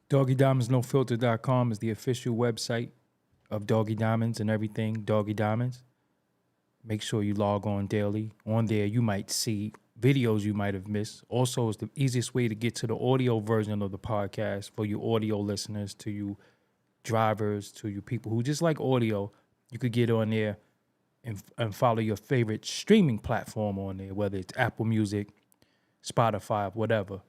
DoggieDiamondsNoFilter.com is the official website of Doggie Diamonds and everything Doggie Diamonds. Make sure you log on daily. On there, you might see videos you might have missed. Also, it's the easiest way to get to the audio version of the podcast for you audio listeners, to you drivers, to you people who just like audio. You could get on there and follow your favorite streaming platform on there, whether it's Apple Music, Spotify, whatever,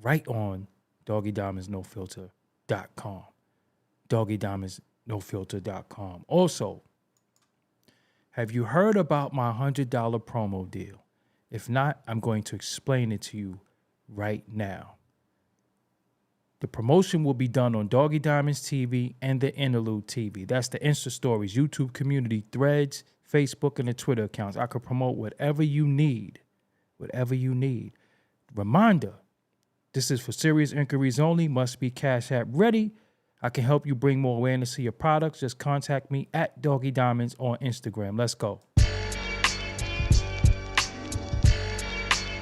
right on DoggieDiamondsNoFilter.com. DoggieDiamondsNoFilter.com. Also, have you heard about my $100 promo deal? If not, I'm going to explain it to you right now. The promotion will be done on Doggie Diamonds TV and the Interlude TV. That's the Insta Stories, YouTube community, Threads, Facebook, and the Twitter accounts. I could promote whatever you need. Whatever you need. Reminder, this is for serious inquiries only. Must be Cash App ready. I can help you bring more awareness to your products. Just contact me at Doggie Diamonds on Instagram. Let's go.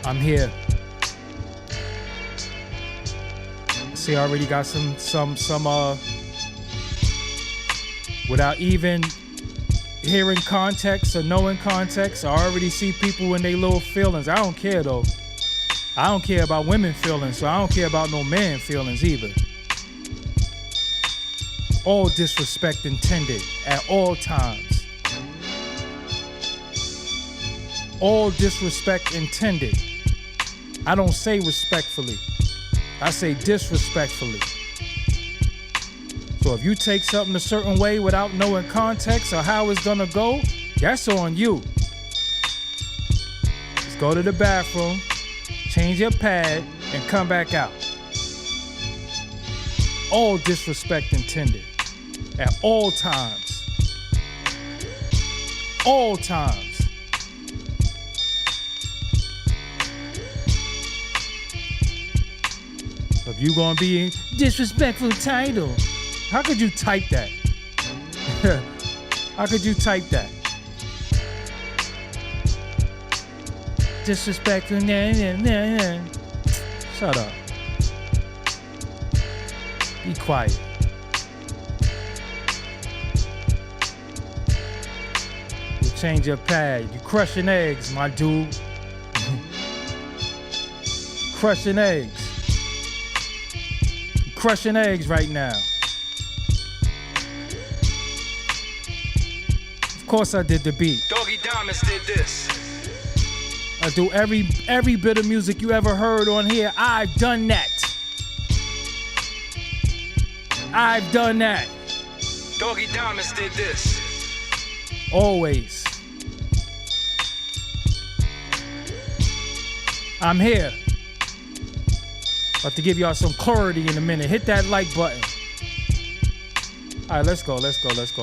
I'm here. See, I already got some without even hearing context or knowing context, I already see people in their little feelings. I don't care though. I don't care about women feelings, so I don't care about no man feelings either. All disrespect intended at all times. All disrespect intended. I don't say respectfully. I say disrespectfully. So if you take something a certain way without knowing context or how it's gonna go, that's on you. Just go to the bathroom, change your pad, and come back out. All disrespect intended. At all times. All times. If you gonna be in disrespectful title, how could you type that? How could you type that? Disrespectful, nah. Shut up. Be quiet. You change your pad. You crushing eggs, my dude. Crushing eggs. Crushing eggs right now. Of course I did the beat. Doggie Diamonds did this. I do every bit of music you ever heard on here. I've done that. I've done that. Doggie Diamonds did this. Always. I'm here. About to give y'all some clarity in a minute. Hit that like button. All right, let's go.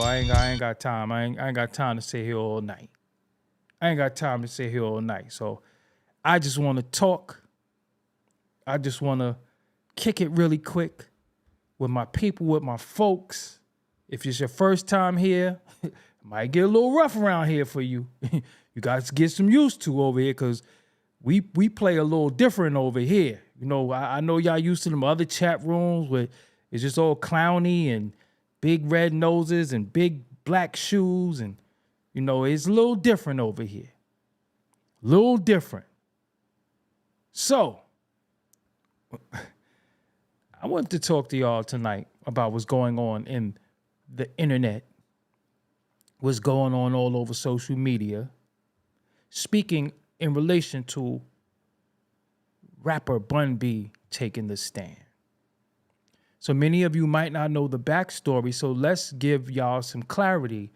I ain't got time. I ain't got time to sit here all night. So I just want to talk. I just want to kick it really quick with my people, with my folks. If it's your first time here, it might get a little rough around here for you. You guys get some used to over here because we play a little different over here. You know, I know y'all used to them other chat rooms where it's just all clowny and big red noses and big black shoes. And, you know, it's a little different over here. A little different. So, I wanted to talk to y'all tonight about what's going on in the internet. What's going on all over social media. Speaking in relation to rapper Bun B taking the stand. So many of you might not know the backstory, so let's give y'all some clarity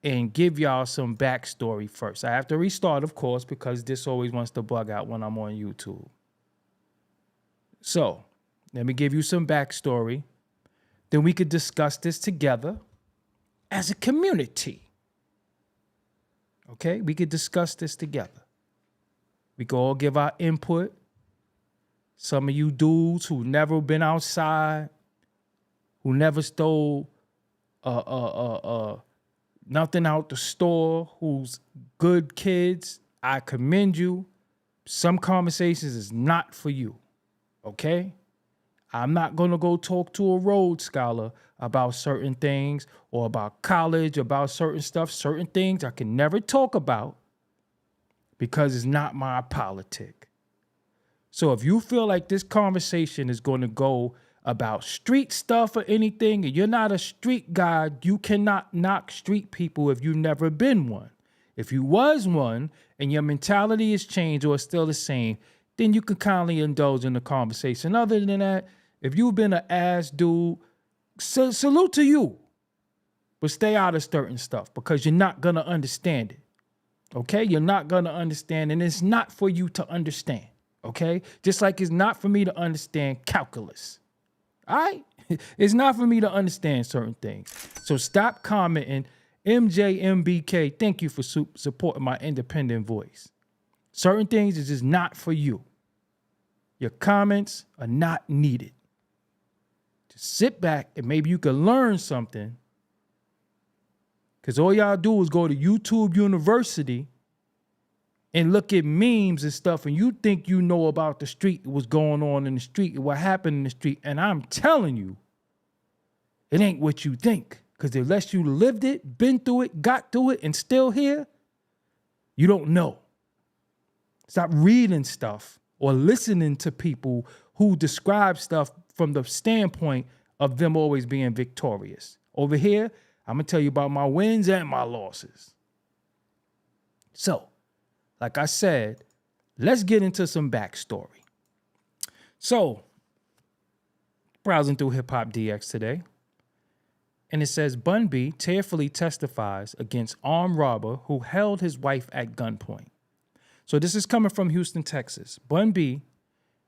and give y'all some backstory first. I have to restart, of course, because this always wants to bug out when I'm on YouTube. So let me give you some backstory. Then we could discuss this together as a community. Okay? We could discuss this together. We could all give our input. Some of you dudes who never been outside, who never stole nothing out the store, who's good kids, I commend you. Some conversations is not for you, okay? I'm not going to go talk to a Rhodes Scholar about certain things or about college, about certain stuff, certain things I can never talk about because it's not my politic. So if you feel like this conversation is going to go about street stuff or anything, and you're not a street guy, you cannot knock street people if you've never been one. If you was one and your mentality has changed or is still the same, then you can kindly indulge in the conversation. Other than that, if you've been an ass dude, salute to you. But stay out of certain stuff because you're not going to understand it. Okay? You're not going to understand, and it's not for you to understand. Okay? Just like it's not for me to understand calculus. All right? It's not for me to understand certain things. So stop commenting. MJMBK, thank you for supporting my independent voice. Certain things is just not for you. Your comments are not needed. Just sit back and maybe you can learn something. Because all y'all do is go to YouTube University and look at memes and stuff, and you think you know about the street, what's going on in the street, what happened in the street. And I'm telling you, it ain't what you think. Because unless you lived it, been through it, got through it, and still here, you don't know. Stop reading stuff or listening to people who describe stuff from the standpoint of them always being victorious. Over here, I'm going to tell you about my wins and my losses. So, like I said, let's get into some backstory. So, browsing through Hip Hop DX today, and it says Bun B tearfully testifies against armed robber who held his wife at gunpoint. So this is coming from Houston, Texas. Bun B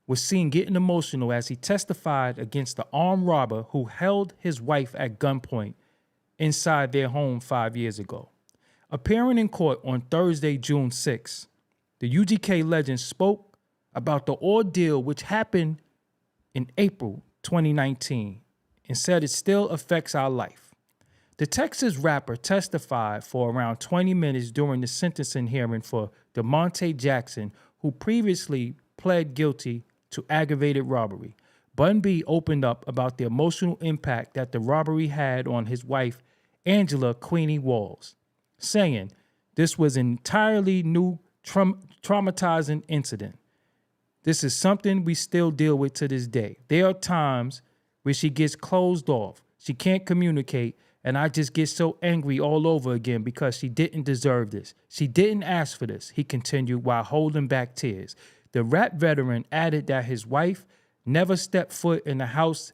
was seen getting emotional as he testified against the armed robber who held his wife at gunpoint inside their home 5 years ago. Appearing in court on Thursday, June 6, the UGK legend spoke about the ordeal which happened in April 2019 and said it still affects our life. The Texas rapper testified for around 20 minutes during the sentencing hearing for DeMonte Jackson, who previously pled guilty to aggravated robbery. Bun B opened up about the emotional impact that the robbery had on his wife, Angela Queenie Walls, saying this was an entirely new traumatizing incident. This is something we still deal with to this day. There are times where she gets closed off. She can't communicate, and I just get so angry all over again because she didn't deserve this. She didn't ask for this, he continued while holding back tears. The rap veteran added that his wife never stepped foot in the house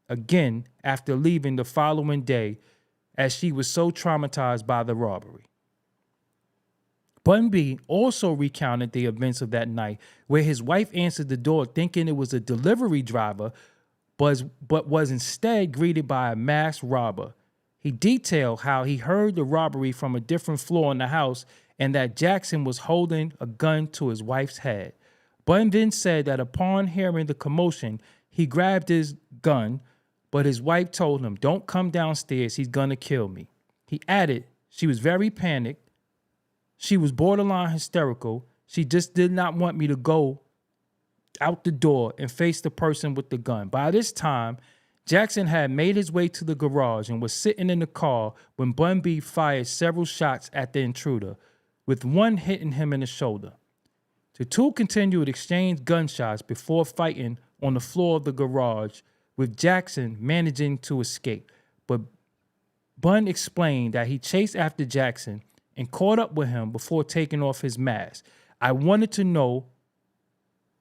again after leaving the following day as she was so traumatized by the robbery. Bun B also recounted the events of that night where his wife answered the door thinking it was a delivery driver, but was instead greeted by a masked robber. He detailed how he heard the robbery from a different floor in the house and that Jackson was holding a gun to his wife's head. Bun then said that upon hearing the commotion, he grabbed his gun, but his wife told him, "Don't come downstairs, he's gonna kill me." He added, she was very panicked. She was borderline hysterical. She just did not want me to go out the door and face the person with the gun. By this time, Jackson had made his way to the garage and was sitting in the car when Bun B fired several shots at the intruder, with one hitting him in the shoulder. The two continued to exchange gunshots before fighting on the floor of the garage, with Jackson managing to escape. But Bun explained that he chased after Jackson and caught up with him before taking off his mask. I wanted to know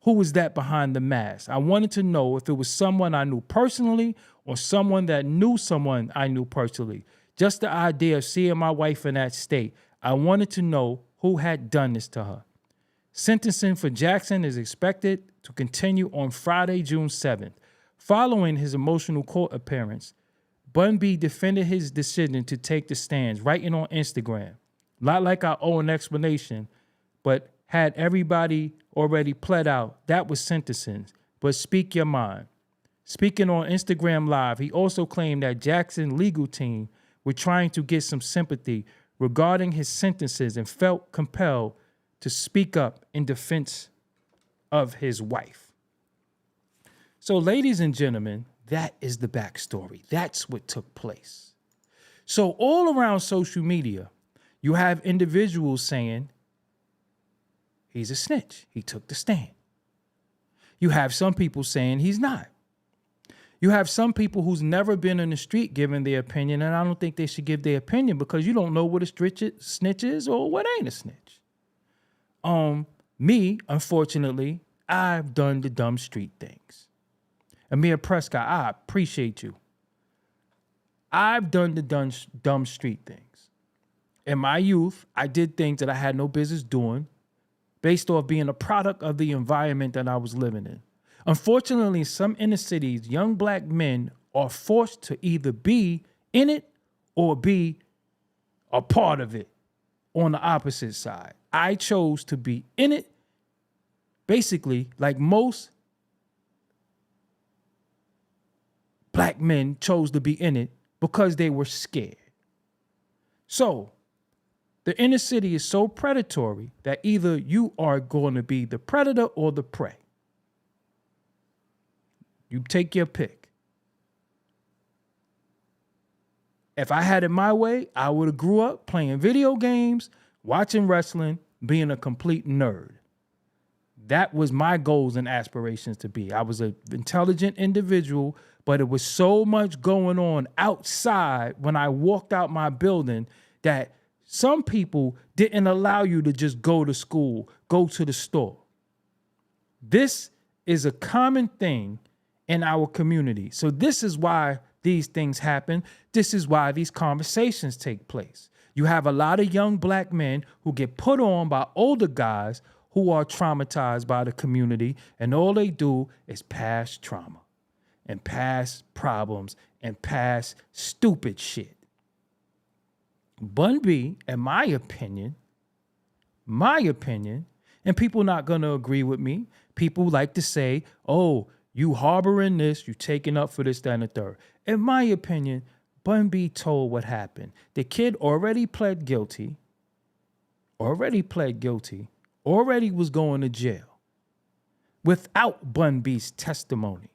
who was that behind the mask. I wanted to know if it was someone I knew personally or someone that knew someone I knew personally. Just the idea of seeing my wife in that state, I wanted to know who had done this to her. Sentencing for Jackson is expected to continue on Friday, June 7th. Following his emotional court appearance, Bun B defended his decision to take the stands, writing on Instagram, "Not like I owe an explanation, but had everybody already pled out, that was sentencing, but speak your mind." Speaking on Instagram Live, he also claimed that Jackson's legal team were trying to get some sympathy regarding his sentences and felt compelled to speak up in defense of his wife. So, ladies and gentlemen, that is the backstory. That's what took place. So all around social media, you have individuals saying, he's a snitch. He took the stand. You have some people saying he's not. You have some people who's never been in the street giving their opinion, and I don't think they should give their opinion because you don't know what a snitch is or what ain't a snitch. Me, unfortunately, I've done the dumb street things. Amir Prescott, I appreciate you. I've done the dumb street things. In my youth, I did things that I had no business doing based off being a product of the environment that I was living in. Unfortunately, some inner cities, young black men are forced to either be in it or be a part of it on the opposite side. I chose to be in it, basically, like most black men chose to be in it because they were scared. So, the inner city is so predatory that either you are going to be the predator or the prey. You take your pick. If I had it my way, I would have grew up playing video games, watching wrestling, being a complete nerd. That was my goals and aspirations to be. I was an intelligent individual, but it was so much going on outside when I walked out my building that some people didn't allow you to just go to school, go to the store. This is a common thing in our community. So this is why these things happen. This is why these conversations take place. You have a lot of young black men who get put on by older guys who are traumatized by the community, and all they do is pass trauma and pass problems and pass stupid shit. Bun B, in my opinion, and people not going to agree with me, people like to say, oh, you harboring this, you taking up for this, that, and the third. In my opinion, Bun B told what happened. The kid already pled guilty, already was going to jail without Bun B's testimony.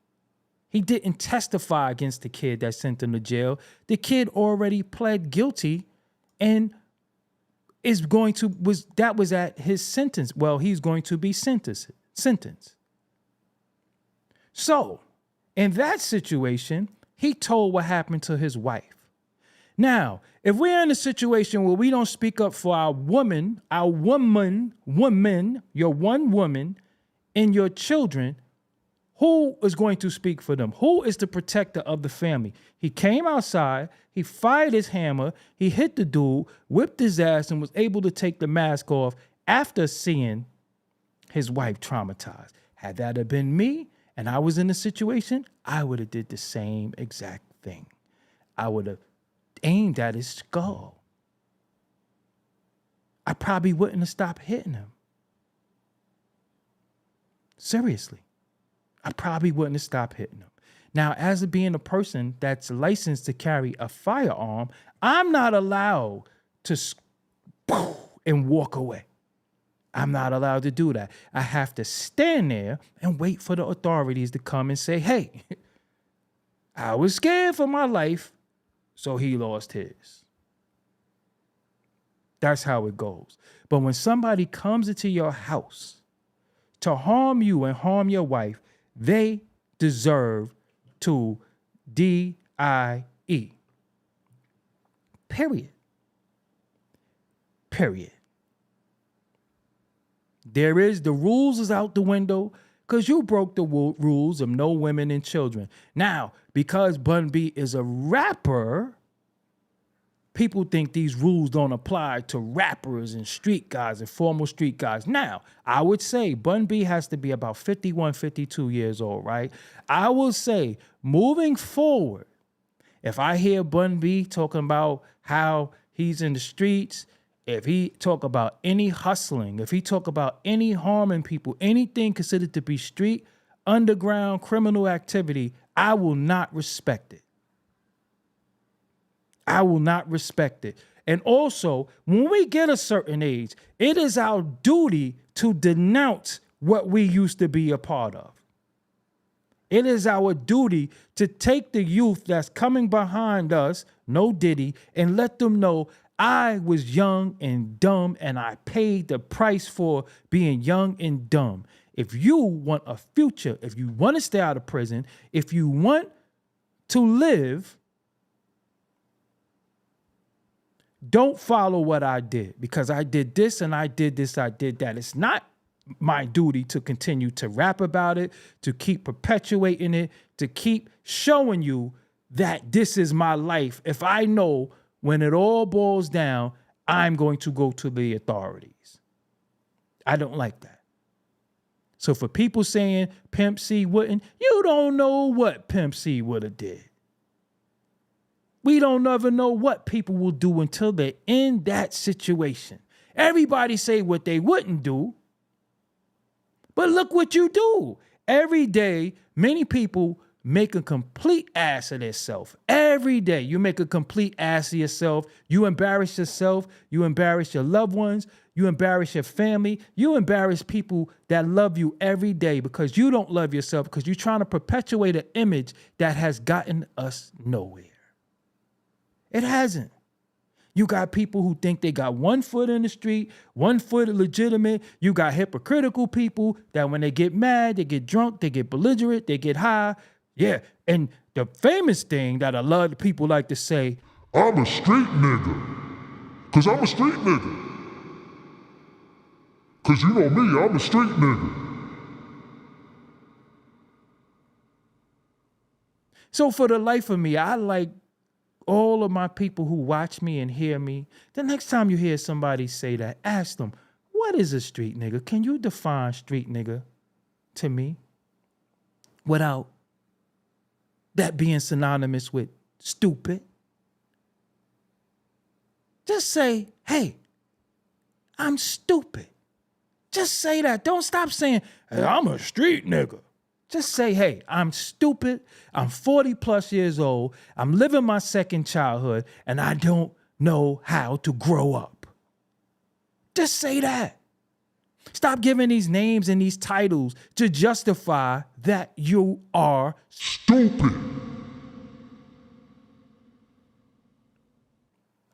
He didn't testify against the kid that sent him to jail. The kid already pled guilty and that was at his sentence. Well, he's going to be sentenced. So, in that situation, he told what happened to his wife. Now, if we're in a situation where we don't speak up for our woman, your one woman, and your children, who is going to speak for them? Who is the protector of the family? He came outside, he fired his hammer, he hit the dude, whipped his ass, and was able to take the mask off after seeing his wife traumatized. Had that have been me, and I was in the situation, I would have did the same exact thing. I would have aimed at his skull. I probably wouldn't have stopped hitting him. Seriously. I probably wouldn't have stopped hitting him. Now, as being a person that's licensed to carry a firearm, I'm not allowed to and walk away. I'm not allowed to do that. I have to stand there and wait for the authorities to come and say, hey, I was scared for my life, so he lost his. That's how it goes. But when somebody comes into your house to harm you and harm your wife, they deserve to DIE. Period. The rules is out the window because you broke the rules of no women and children. Now, because Bun B is a rapper, people think these rules don't apply to rappers and street guys and formal street guys. Now, I would say Bun B has to be about 51, 52 years old, right? I will say, moving forward, if I hear Bun B talking about how he's in the streets, if he talk about any hustling, if he talk about any harming people, anything considered to be street, underground, criminal activity, I will not respect it. I will not respect it. And also, when we get a certain age, it is our duty to denounce what we used to be a part of. It is our duty to take the youth that's coming behind us, no Diddy, and let them know I was young and dumb and I paid the price for being young and dumb. If you want a future, if you want to stay out of prison, if you want to live, don't follow what I did, because I did this and I did this, I did that. It's not my duty to continue to rap about it, to keep perpetuating it, to keep showing you that this is my life. If I know when it all boils down, I'm going to go to the authorities. I don't like that. So for people saying Pimp C wouldn't, you don't know what Pimp C would have did. We don't ever know what people will do until they're in that situation. Everybody say what they wouldn't do, but look what you do. Every day, many people make a complete ass of themselves. Every day, you make a complete ass of yourself. You embarrass yourself. You embarrass your loved ones. You embarrass your family. You embarrass people that love you every day because you don't love yourself, because you're trying to perpetuate an image that has gotten us nowhere. It hasn't. You got people who think they got 1 foot in the street, 1 foot legitimate. You got hypocritical people that when they get mad, they get drunk, they get belligerent, they get high. Yeah, and the famous thing that a lot of people like to say, I'm a street nigga. Cause I'm a street nigga. Cause you know me, I'm a street nigga. So for the life of me, I like all of my people who watch me and hear me, the next time you hear somebody say that, ask them, what is a street nigga? Can you define street nigga to me without that being synonymous with stupid? Just say, hey, I'm stupid. Just say that. Don't stop saying, hey, I'm a street nigga. Just say, hey, I'm stupid. I'm 40 plus years old. I'm living my second childhood and I don't know how to grow up. Just say that. Stop giving these names and these titles to justify that you are stupid.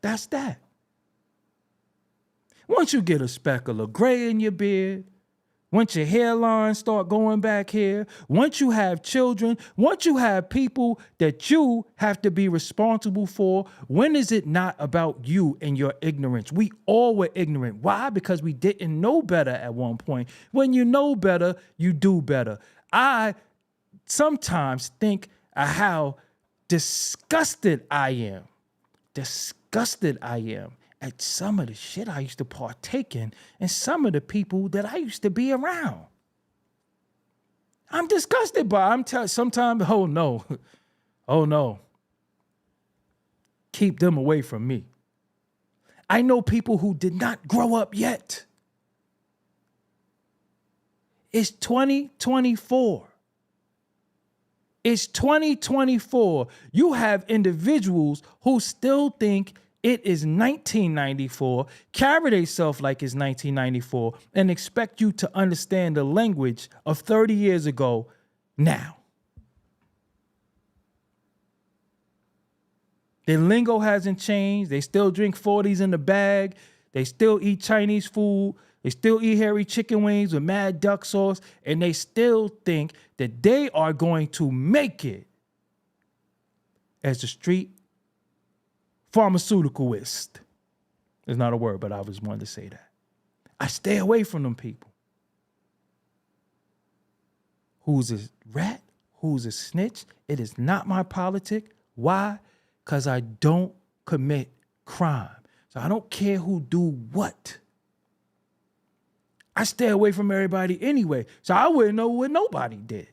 That's that. Once you get a speckle of gray in your beard, once your hairline start going back here, once you have children, once you have people that you have to be responsible for, when is it not about you and your ignorance? We all were ignorant. Why? Because we didn't know better at one point. When you know better, you do better. I sometimes think of how disgusted I am. Disgusted I am at some of the shit I used to partake in and some of the people that I used to be around. I'm disgusted by sometimes, oh no. Keep them away from me. I know people who did not grow up yet. It's 2024. It's 2024. You have individuals who still think it is 1994, carry themselves like it's 1994, and expect you to understand the language of 30 years ago now. Their lingo hasn't changed. They still drink 40s in the bag. They still eat Chinese food. They still eat hairy chicken wings with mad duck sauce. And they still think that they are going to make it as the street pharmaceuticalist. It's not a word, but I was wanting to say that. I stay away from them people. Who's a rat? Who's a snitch? It is not my politic. Why? Because I don't commit crime. So I don't care who do what. I stay away from everybody anyway. So I wouldn't know what nobody did.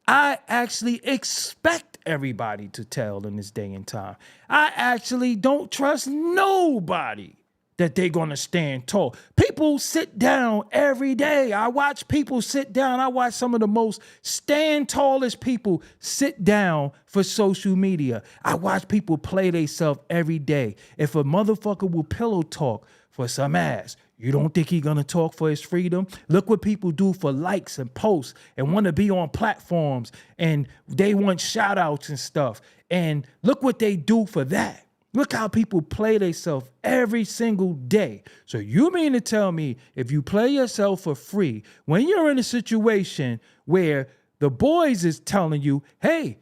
I actually expect everybody to tell in this day and time. I actually don't trust nobody that they're going to stand tall. People sit down every day. I watch people sit down. I watch some of the most stand tallest people sit down for social media. I watch people play themselves every day. If a motherfucker will pillow talk for some ass. You don't think he gonna talk for his freedom? Look what people do for likes and posts and want to be on platforms and they want shout outs and stuff. And look what they do for that. Look how people play themselves every single day. So you mean to tell me if you play yourself for free, when you're in a situation where the boys is telling you, hey,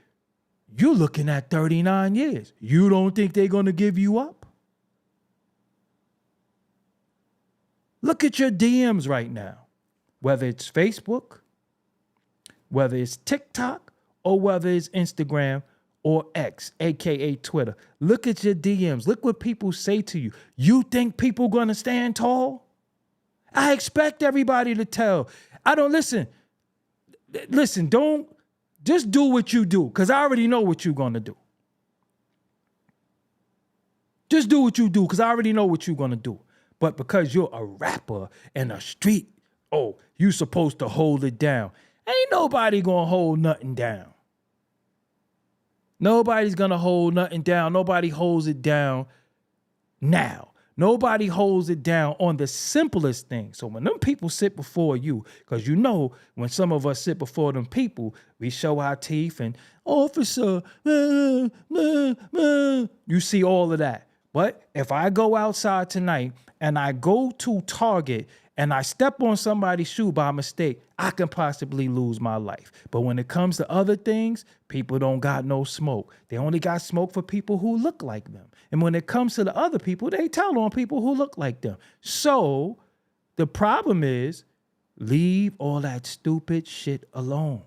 you're looking at 39 years, you don't think they're gonna give you up? Look at your DMs right now, whether it's Facebook, whether it's TikTok, or whether it's Instagram or X, aka Twitter. Look at your DMs. Look what people say to you. You think people gonna stand tall? I expect everybody to tell. I don't listen. Listen, don't just do what you do, because I already know what you're gonna do. Just do what you do, because I already know what you're gonna do. But because you're a rapper and a street, oh, you supposed to hold it down. Ain't nobody gonna hold nothing down. Nobody's gonna hold nothing down. Nobody holds it down now. Nobody holds it down on the simplest thing. So when them people sit before you, because you know when some of us sit before them people, we show our teeth and officer, you see all of that. But if I go outside tonight and I go to Target and I step on somebody's shoe by mistake, I can possibly lose my life. But when it comes to other things, people don't got no smoke. They only got smoke for people who look like them. And when it comes to the other people, they tell on people who look like them. So the problem is, leave all that stupid shit alone.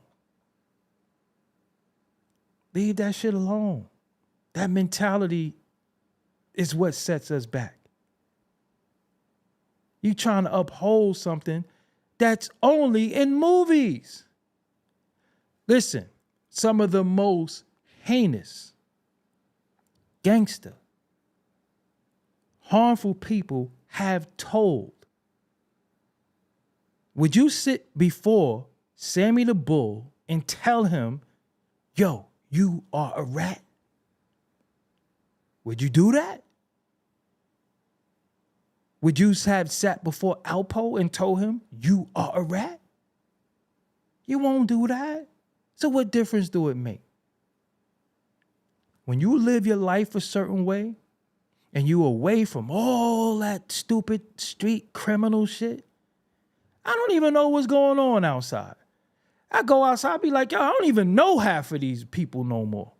Leave that shit alone. That mentality is what sets us back. You trying to uphold something that's only in movies. Listen, some of the most heinous, gangster, harmful people have told. Would you sit before Sammy the Bull and tell him, yo, you are a rat? Would you do that? Would you have sat before Alpo and told him you are a rat? You won't do that. So what difference do it make? When you live your life a certain way and you away from all that stupid street criminal shit, I don't even know what's going on outside. I go outside, I be like, yo, I don't even know half of these people no more.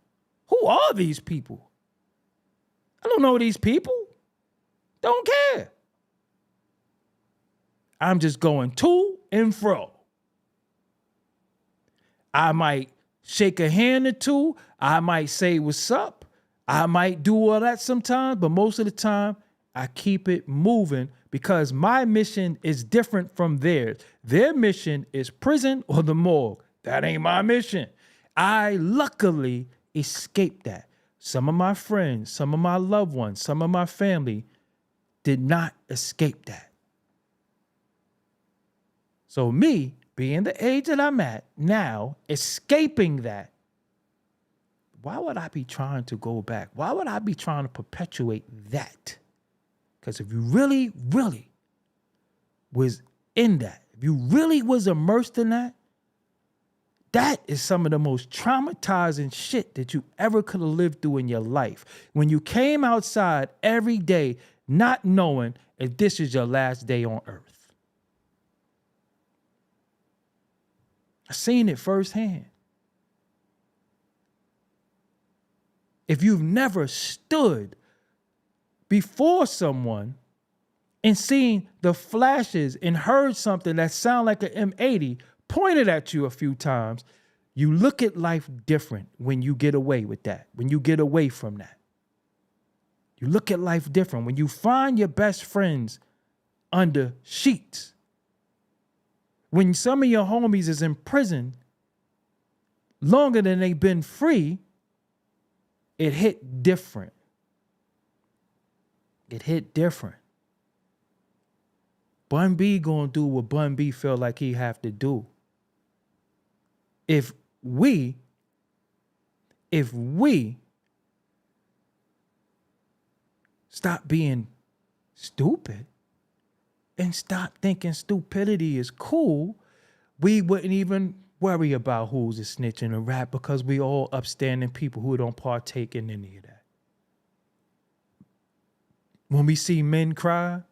Who are these people? I don't know these people. Don't care. I'm just going to and fro. I might shake a hand or two. I might say what's up. I might do all that sometimes, but most of the time I keep it moving because my mission is different from theirs. Their mission is prison or the morgue. That ain't my mission. I luckily escaped that. Some of my friends, some of my loved ones, some of my family did not escape that. So me, being the age that I'm at now, escaping that, why would I be trying to go back? Why would I be trying to perpetuate that? Because if you really, really was in that, if you really was immersed in that, that is some of the most traumatizing shit that you ever could have lived through in your life. When you came outside every day not knowing if this is your last day on earth. I've seen it firsthand. If you've never stood before someone and seen the flashes and heard something that sound like an M80 pointed at you a few times, you look at life different when you get away with that, when you get away from that. You look at life different when you find your best friends under sheets. When some of your homies is in prison longer than they've been free, it hit different. It hit different. Bun B gonna do what Bun B feel like he have to do. If we stop being stupid, and stop thinking stupidity is cool, we wouldn't even worry about who's a snitch in a rap because we all upstanding people who don't partake in any of that. When we see men cry,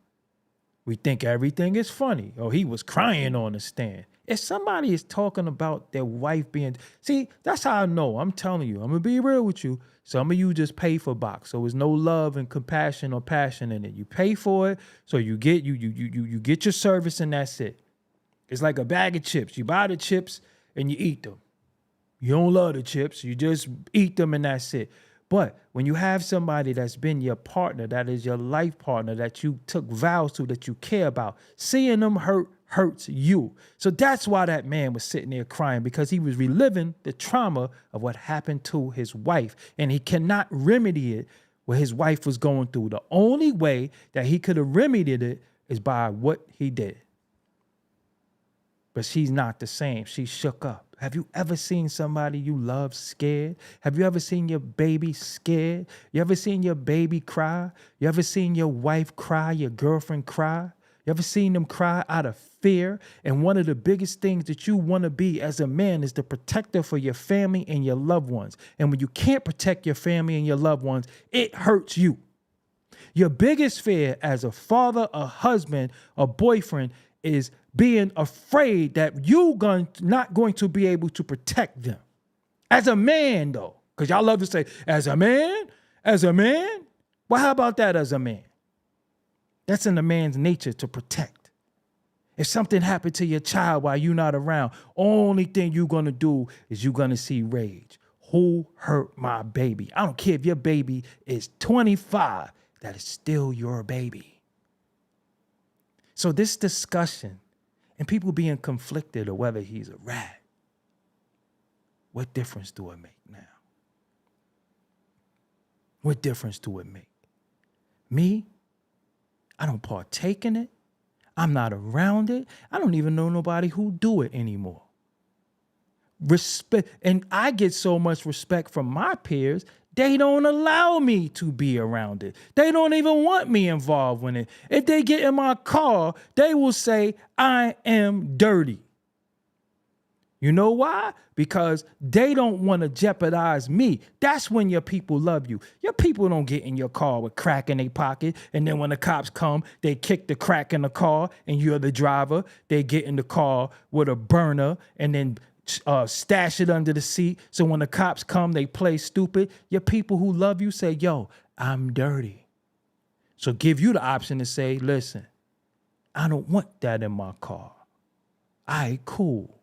we think everything is funny. Oh, he was crying on the stand. If somebody is talking about their wife being... See, that's how I know. I'm telling you. I'm going to be real with you. Some of you just pay for box. So there's no love and compassion or passion in it. You pay for it, so you get you get your service and that's it. It's like a bag of chips. You buy the chips and you eat them. You don't love the chips. You just eat them and that's it. But when you have somebody that's been your partner, that is your life partner, that you took vows to, that you care about, seeing them hurts you. So that's why that man was sitting there crying, because he was reliving the trauma of what happened to his wife. And he cannot remedy it what his wife was going through. The only way that he could have remedied it is by what he did. But she's not the same. She's shook up. Have you ever seen somebody you love scared? Have you ever seen your baby scared? You ever seen your baby cry? You ever seen your wife cry, your girlfriend cry? You ever seen them cry out of fear? And one of the biggest things that you want to be as a man is the protector for your family and your loved ones. And when you can't protect your family and your loved ones, it hurts you. Your biggest fear as a father, a husband, a boyfriend is being afraid that you're not going to be able to protect them. As a man, though, because y'all love to say, as a man, well, how about that as a man? That's in a man's nature to protect. If something happened to your child while you're not around, only thing you're going to do is you're going to see rage. Who hurt my baby? I don't care if your baby is 25, that is still your baby. So this discussion and people being conflicted or whether he's a rat, what difference do it make now? What difference do it make? Me, I don't partake in it. I'm not around it. I don't even know nobody who do it anymore. Respect, and I get so much respect from my peers, they don't allow me to be around it. They don't even want me involved in it. If they get in my car, they will say, I am dirty. You know why? Because they don't want to jeopardize me. That's when your people love you. Your people don't get in your car with crack in their pocket, and then when the cops come, they kick the crack in the car, and you're the driver. They get in the car with a burner, and then stash it under the seat. So when the cops come, they play stupid. Your people who love you say, yo, I'm dirty. So give you the option to say, listen, I don't want that in my car. All right, cool.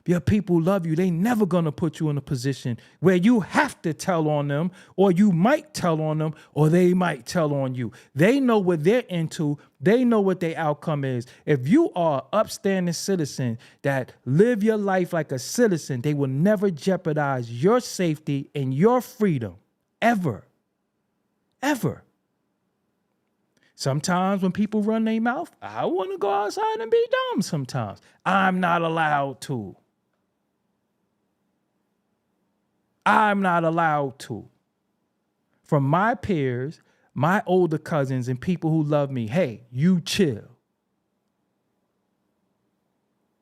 Your people love you. They never gonna put you in a position where you have to tell on them, or you might tell on them, or they might tell on you. They know what they're into. They know what their outcome is. If you are an upstanding citizen that live your life like a citizen, they will never jeopardize your safety and your freedom, ever, ever. Sometimes when people run their mouth, I want to go outside and be dumb sometimes. I'm not allowed to. I'm not allowed to. From my peers, my older cousins, and people who love me, hey, you chill.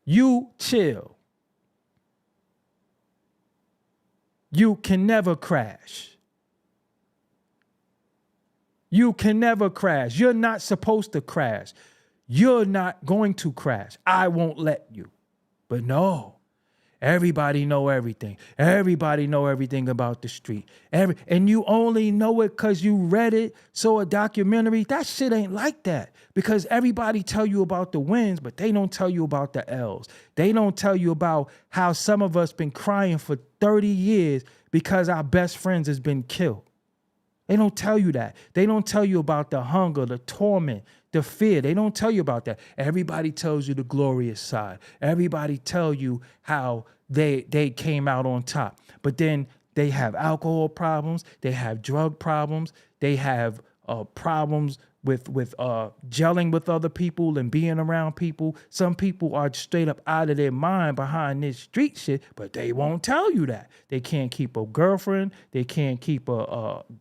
You chill. You can never crash. You can never crash. You're not supposed to crash. You're not going to crash. I won't let you. But no. Everybody know everything. Everybody know everything about the street. And you only know it because you read it, saw a documentary. That shit ain't like that, because everybody tell you about the wins, but they don't tell you about the L's. They don't tell you about how some of us been crying for 30 years because our best friends has been killed. They don't tell you that. They don't tell you about the hunger, the torment, the fear. They don't tell you about that. Everybody tells you the glorious side. Everybody tell you how they came out on top. But then they have alcohol problems. They have drug problems. They have problems with gelling with other people and being around people. Some people are straight up out of their mind behind this street shit, but they won't tell you that. They can't keep a girlfriend. They can't keep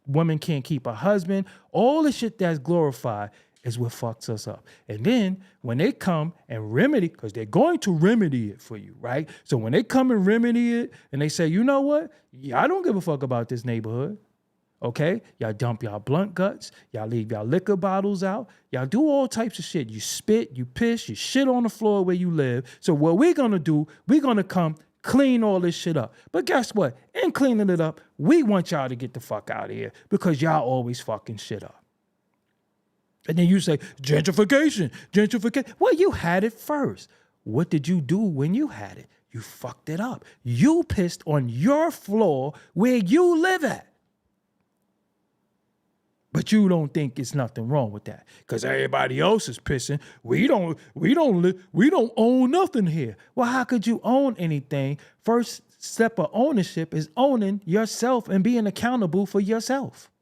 women can't keep a husband. All the shit that's glorified is what fucks us up. And then when they come and remedy, because they're going to remedy it for you, right? So when they come and remedy it and they say, you know what? Yeah, I don't give a fuck about this neighborhood. Okay? Y'all dump y'all blunt guts. Y'all leave y'all liquor bottles out. Y'all do all types of shit. You spit, you piss, you shit on the floor where you live. So what we're going to do, we're going to come clean all this shit up. But guess what? In cleaning it up, we want y'all to get the fuck out of here because y'all always fucking shit up. And then you say, gentrification. Well, you had it first. What did you do when you had it? You fucked it up. You pissed on your floor where you live at. But you don't think it's nothing wrong with that because everybody else is pissing. We don't own nothing here. Well, how could you own anything? First step of ownership is owning yourself and being accountable for yourself.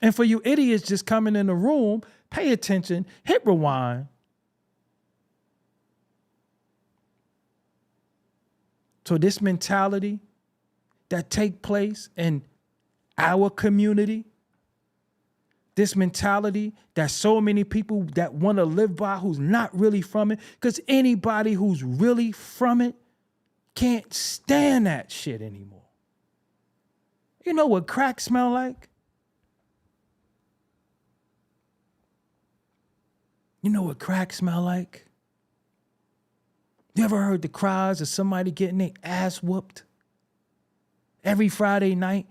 And for you idiots just coming in the room, pay attention, hit rewind. So this mentality that take place in our community, this mentality that so many people that want to live by who's not really from it, because anybody who's really from it can't stand that shit anymore. You know what crack smell like? You know what crack smell like? You ever heard the cries of somebody getting their ass whooped every Friday night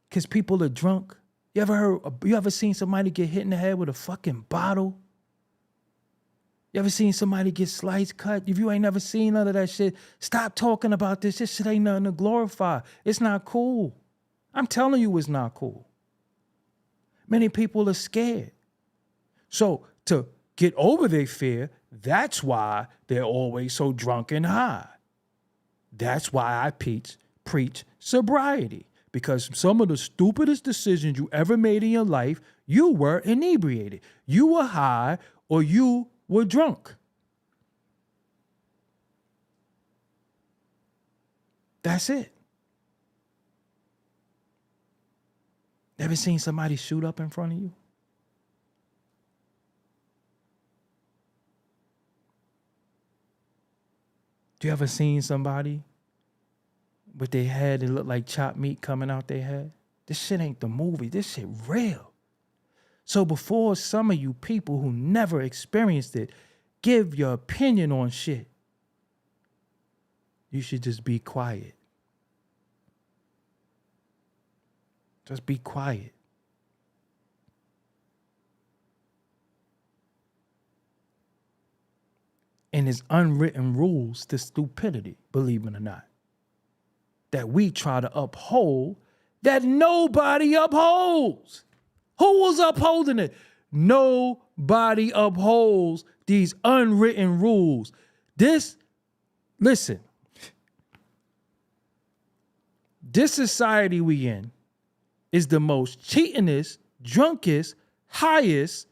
because people are drunk? You ever seen somebody get hit in the head with a fucking bottle? You ever seen somebody get sliced, cut? If you ain't never seen none of that shit, stop talking about this. This shit ain't nothing to glorify. It's not cool. I'm telling you it's not cool. Many people are scared. So to get over their fear, that's why they're always so drunk and high. That's why I preach sobriety. Because some of the stupidest decisions you ever made in your life, you were inebriated. You were high or you were drunk. That's it. Ever seen somebody shoot up in front of you? You ever seen somebody with their head, it look like chopped meat coming out their head? This shit ain't the movie. This shit real. So before some of you people who never experienced it give your opinion on shit, you should just be quiet. Just be quiet. And there's unwritten rules to stupidity, believe it or not, that we try to uphold that nobody upholds. Who was upholding it? Nobody upholds these unwritten rules. Listen, this society we in is the most cheatingest, drunkest, highest,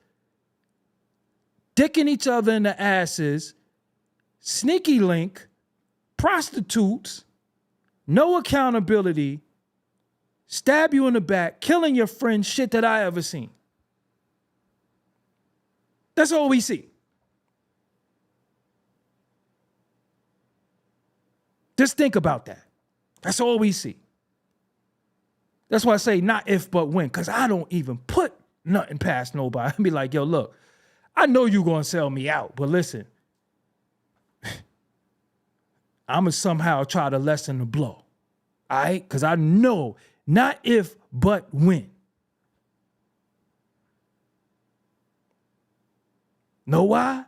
dicking each other in the asses, sneaky link, prostitutes, no accountability, stab you in the back, killing your friend shit that I ever seen. That's all we see. Just think about that. That's all we see. That's why I say not if but when, because I don't even put nothing past nobody. I be like, yo, look, I know you gonna sell me out, but listen, I'm gonna somehow try to lessen the blow. All right? Because I know not if, but when. Know why?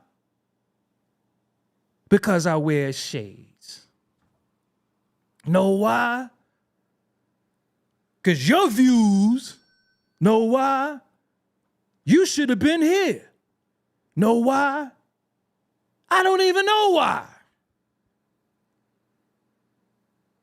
Because I wear shades. Know why? Because your views. Know why? You should have been here. Know why? I don't even know why.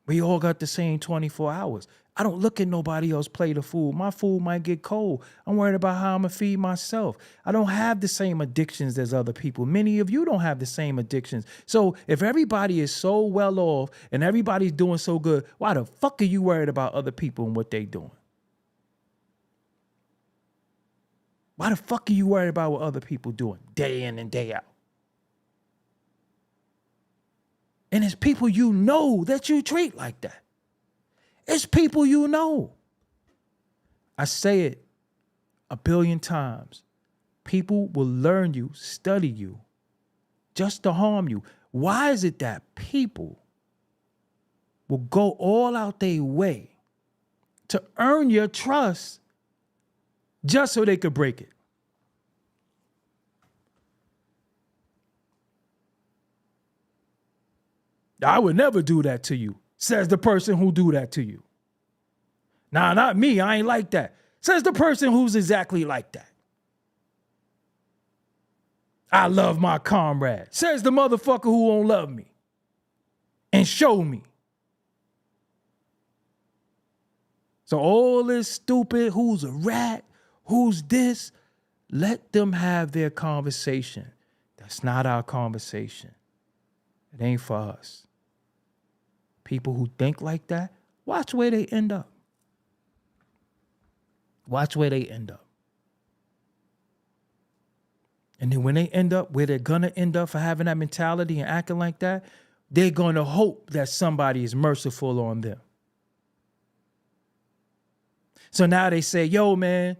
We all got the same 24 hours. I don't look at nobody else play the food. My food might get cold. I'm worried about how I'm going to feed myself. I don't have the same addictions as other people. Many of you don't have the same addictions. So if everybody is so well off and everybody's doing so good, why the fuck are you worried about other people and what they doing? Why the fuck are you worried about what other people doing day in and day out? And it's people you know that you treat like that. It's people you know. I say it a billion times. People will learn you, study you, just to harm you. Why is it that people will go all out their way to earn your trust just so they could break it? I would never do that to you, says the person who do that to you. Nah, not me. I ain't like that, says the person who's exactly like that. I love my comrade, says the motherfucker who won't love me and show me. So all this stupid, who's a rat, who's this, let them have their conversation. That's not our conversation. It ain't for us. People who think like that, watch where they end up. Watch where they end up. And then when they end up where they're gonna end up for having that mentality and acting like that, they're gonna hope that somebody is merciful on them. So now they say, yo, man,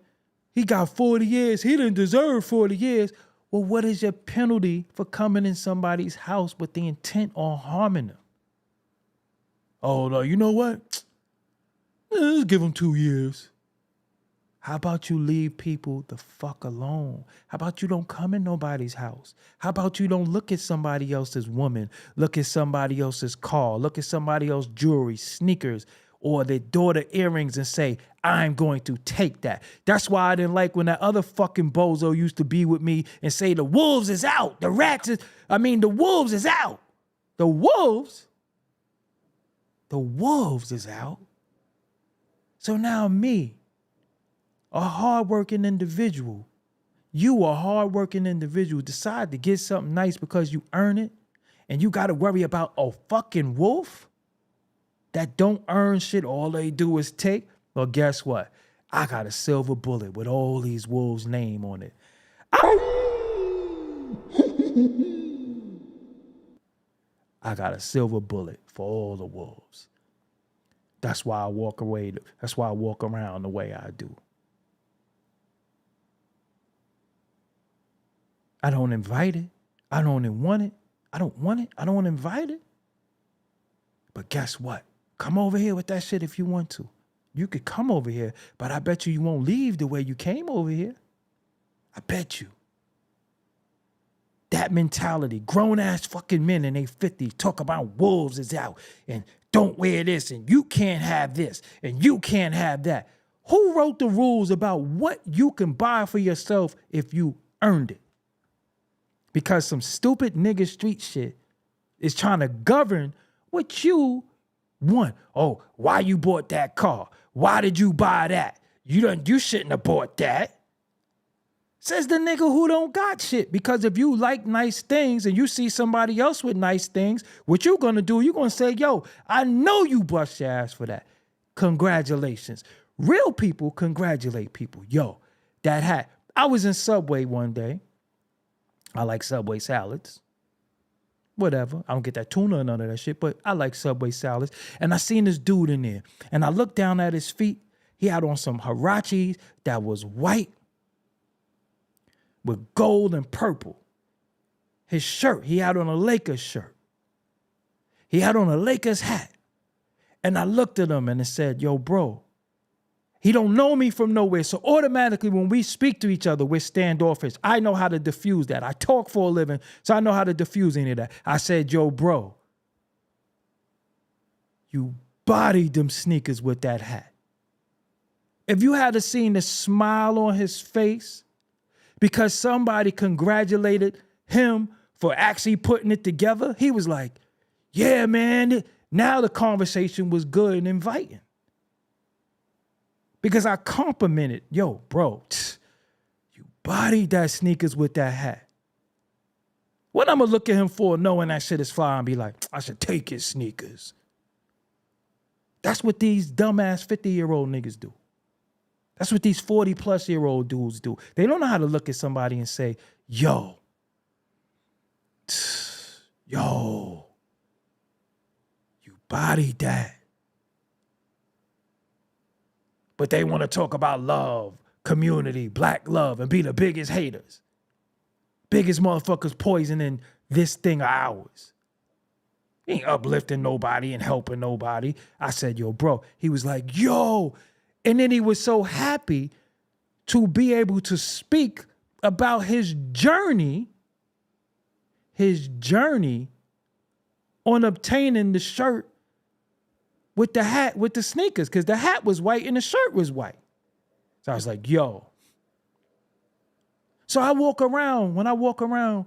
he got 40 years. He didn't deserve 40 years. Well, what is your penalty for coming in somebody's house with the intent on harming them? Oh, no, you know what? Let's give him 2 years. How about you leave people the fuck alone? How about you don't come in nobody's house? How about you don't look at somebody else's woman, look at somebody else's car, look at somebody else's jewelry, sneakers, or their daughter earrings and say, I'm going to take that. That's why I didn't like when that other fucking bozo used to be with me and say the wolves is out. The wolves is out. The wolves is out. So now me, a hardworking individual, you a hardworking individual, decide to get something nice because you earn it, and you got to worry about a fucking wolf that don't earn shit, all they do is take. Well, guess what? I got a silver bullet with all these wolves' name on it. I got a silver bullet for all the wolves. That's why I walk away. That's why I walk around the way I do. I don't invite it. I don't want it. I don't want it. I don't invite it. But guess what? Come over here with that shit if you want to. You could come over here, but I bet you won't leave the way you came over here. I bet you. That mentality, grown-ass fucking men in their 50s talk about wolves is out and don't wear this and you can't have this and you can't have that. Who wrote the rules about what you can buy for yourself if you earned it? Because some stupid nigga street shit is trying to govern what you want. Oh, why you bought that car? Why did you buy that? You shouldn't have bought that. Says the nigga who don't got shit. Because if you like nice things and you see somebody else with nice things, what you gonna do, you're gonna say, yo, I know you bust your ass for that. Congratulations. Real people congratulate people. Yo, that hat. I was in Subway one day. I like Subway salads. Whatever. I don't get that tuna or none of that shit, but I like Subway salads. And I seen this dude in there. And I looked down at his feet. He had on some Huaraches that was white with gold and purple. His shirt, he had on a Lakers shirt. He had on a Lakers hat. And I looked at him and I said, yo, bro, he don't know me from nowhere. So automatically when we speak to each other, we're standoffish. I know how to diffuse that. I talk for a living, so I know how to diffuse any of that. I said, yo, bro, you bodied them sneakers with that hat. If you had seen the smile on his face because somebody congratulated him for actually putting it together, he was like, yeah, man, now the conversation was good and inviting. Because I complimented, yo, bro, you bodied that sneakers with that hat. What I'm going to look at him for knowing that shit is fly and be like, I should take his sneakers. That's what these dumbass 50-year-old niggas do. That's what these 40-plus-year-old dudes do. They don't know how to look at somebody and say, yo, yo, you bodied that. But they want to talk about love, community, black love, and be the biggest haters. Biggest motherfuckers poisoning this thing of ours. He ain't uplifting nobody and helping nobody. I said, yo, bro. He was like, yo. And then he was so happy to be able to speak about his journey on obtaining the shirt with the hat, with the sneakers, because the hat was white and the shirt was white. So I was like, yo. So when I walk around,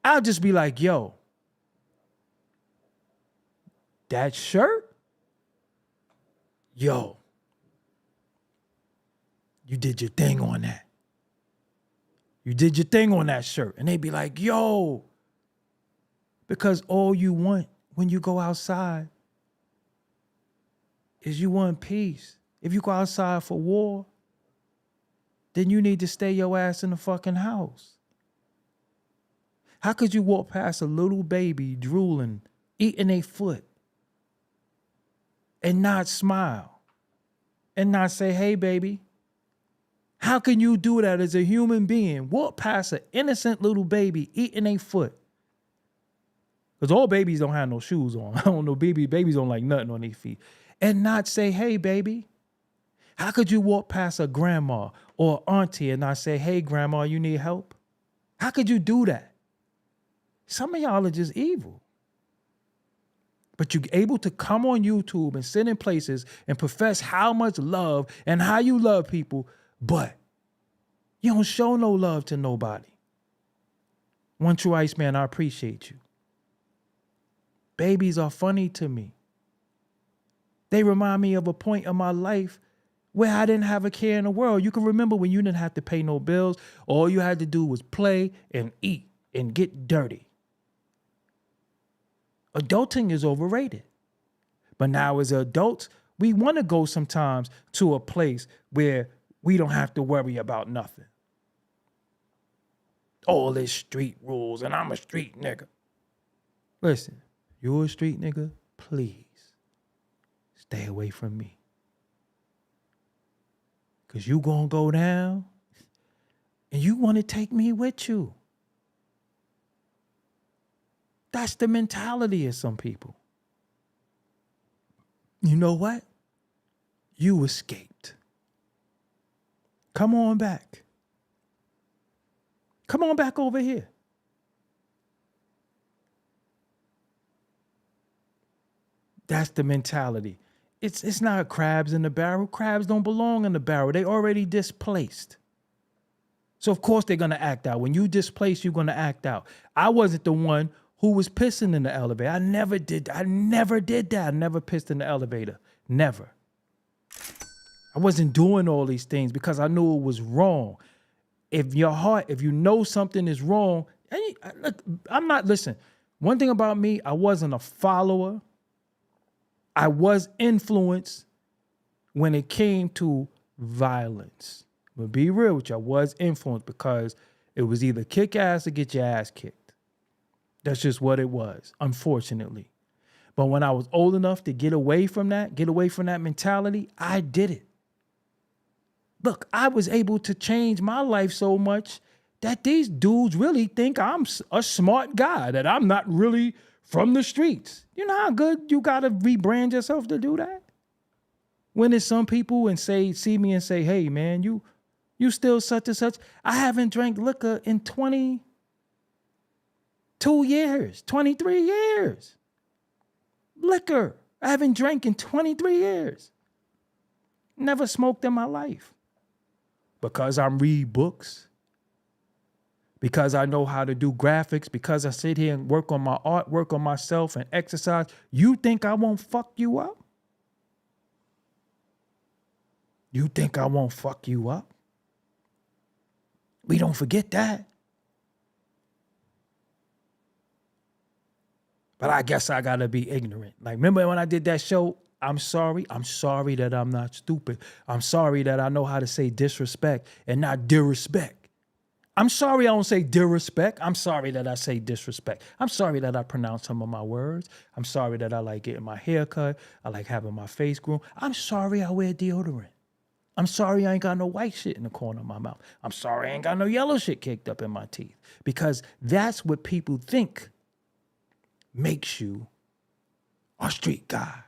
I'll just be like, yo, that shirt? Yo, you did your thing on that. You did your thing on that shirt. And they be like, yo, because all you want when you go outside is you want peace. If you go outside for war, then you need to stay your ass in the fucking house. How could you walk past a little baby drooling, eating a foot, and not smile and not say, hey, baby? How can you do that as a human being? Walk past an innocent little baby eating a foot. Because all babies don't have no shoes on. I don't know, babies don't like nothing on their feet. And not say, hey, baby. How could you walk past a grandma or auntie and not say, hey, grandma, you need help? How could you do that? Some of y'all are just evil. But you're able to come on YouTube and sit in places and profess how much love and how you love people, but you don't show no love to nobody. One True Ice Man, I appreciate you. Babies are funny to me. They remind me of a point in my life where I didn't have a care in the world. You can remember when you didn't have to pay no bills. All you had to do was play and eat and get dirty. Adulting is overrated. But now as adults, we want to go sometimes to a place where we don't have to worry about nothing. All this street rules and I'm a street nigga. Listen, you're a street nigga, please stay away from me. Because you gonna go down and you want to take me with you. That's the mentality of some people. You know what? You escaped. Come on back. Come on back over here. That's the mentality. It's not crabs in the barrel. Crabs don't belong in the barrel. They already displaced. So of course they're going to act out. When you displace, you're going to act out. I wasn't the one who was pissing in the elevator. I never did that. I never pissed in the elevator. Never. I wasn't doing all these things because I knew it was wrong. If you know something is wrong, listen, one thing about me, I wasn't a follower. I was influenced when it came to violence. But be real with you, I was influenced because it was either kick ass or get your ass kicked. That's just what it was, unfortunately. But when I was old enough to get away from that mentality, I did it. Look, I was able to change my life so much that these dudes really think I'm a smart guy, that I'm not really from the streets. You know how good you got to rebrand yourself to do that? When there's some people and see me and say, hey, man, you still such and such. I haven't drank liquor in 22 years, 23 years. Liquor. I haven't drank in 23 years. Never smoked in my life. Because I read books. Because I know how to do graphics. Because I sit here and work on my art, work on myself and exercise. You think I won't fuck you up? You think I won't fuck you up? We don't forget that. But I guess I gotta be ignorant. Like, remember when I did that show I'm sorry. I'm sorry that I'm not stupid. I'm sorry that I know how to say disrespect and not disrespect. I'm sorry I don't say disrespect. I'm sorry that I say disrespect. I'm sorry that I pronounce some of my words. I'm sorry that I like getting my hair cut. I like having my face groomed. I'm sorry I wear deodorant. I'm sorry I ain't got no white shit in the corner of my mouth. I'm sorry I ain't got no yellow shit caked up in my teeth. Because that's what people think makes you a street guy.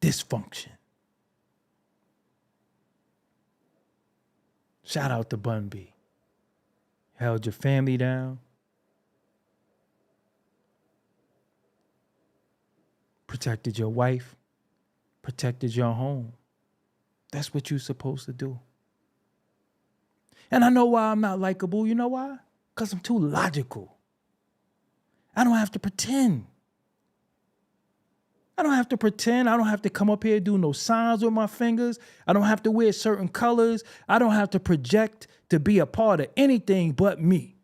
Dysfunction. Shout out to Bun B. Held your family down. Protected your wife. Protected your home. That's what you're supposed to do. And I know why I'm not likable. You know why? Because I'm too logical. I don't have to pretend. I don't have to pretend. I don't have to come up here and do no signs with my fingers. I don't have to wear certain colors. I don't have to project to be a part of anything but me.